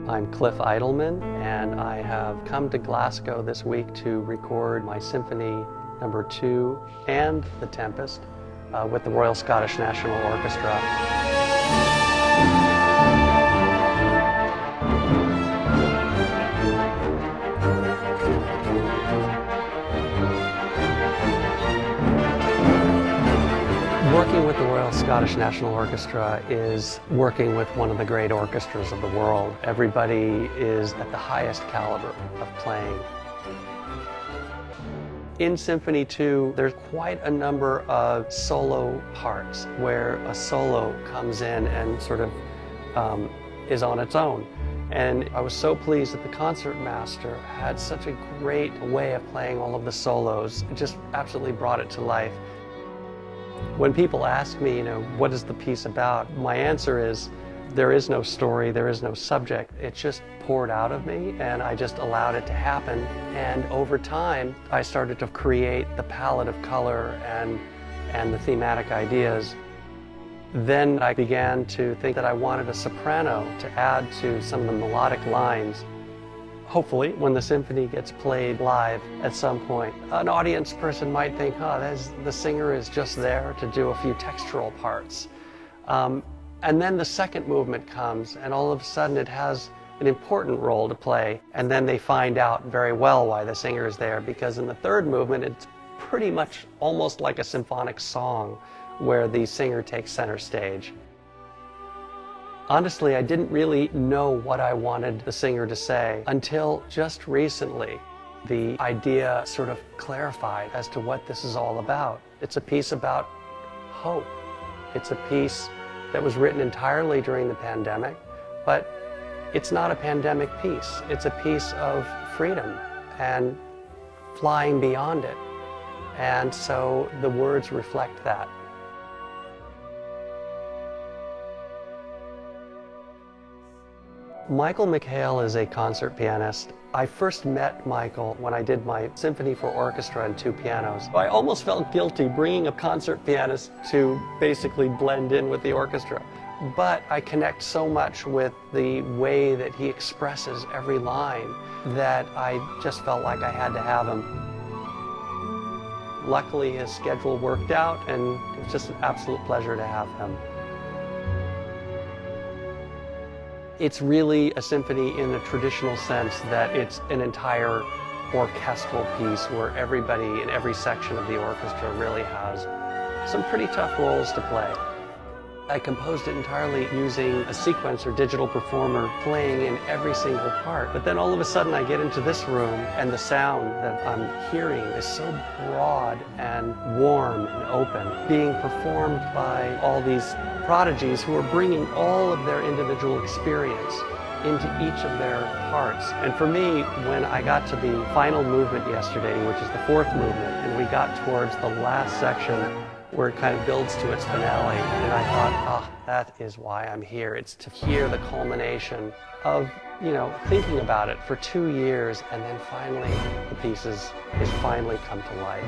I'm Cliff Eidelman, and I have come to Glasgow this week to record my Symphony No. 2 and The Tempest with the Royal Scottish National Orchestra. Working with the Royal Scottish National Orchestra is working with one of the great orchestras of the world. Everybody is at the highest caliber of playing. In Symphony 2, there's quite a number of solo parts where a solo comes in and sort of is on its own. And I was so pleased that the concertmaster had such a great way of playing all of the solos. It just absolutely brought it to life. When people ask me, what is the piece about? My answer is, there is no story, there is no subject. It just poured out of me, and I just allowed it to happen. And over time, I started to create the palette of color and the thematic ideas. Then I began to think that I wanted a soprano to add to some of the melodic lines. Hopefully, when the symphony gets played live at some point, an audience person might think, the singer is just there to do a few textural parts. And then the second movement comes, and all of a sudden it has an important role to play. And then they find out very well why the singer is there, because in the third movement, it's pretty much almost like a symphonic song where the singer takes center stage. Honestly, I didn't really know what I wanted the singer to say until just recently. The idea sort of clarified as to what this is all about. It's a piece about hope. It's a piece that was written entirely during the pandemic, but it's not a pandemic piece. It's a piece of freedom and flying beyond it. And so the words reflect that. Michael McHale is a concert pianist. I first met Michael when I did my Symphony for Orchestra and 2 pianos. I almost felt guilty bringing a concert pianist to basically blend in with the orchestra. But I connect so much with the way that he expresses every line that I just felt like I had to have him. Luckily, his schedule worked out, and it was just an absolute pleasure to have him. It's really a symphony in the traditional sense that it's an entire orchestral piece where everybody in every section of the orchestra really has some pretty tough roles to play. I composed it entirely using a sequencer digital performer playing in every single part. But then all of a sudden I get into this room and the sound that I'm hearing is so broad and warm and open, being performed by all these prodigies who are bringing all of their individual experience into each of their parts. And for me, when I got to the final movement yesterday, which is the 4th movement, and we got towards the last section where it kind of builds to its finale, and I thought, that is why I'm here. It's to hear the culmination of, thinking about it for 2 years, and then finally the piece is finally come to life.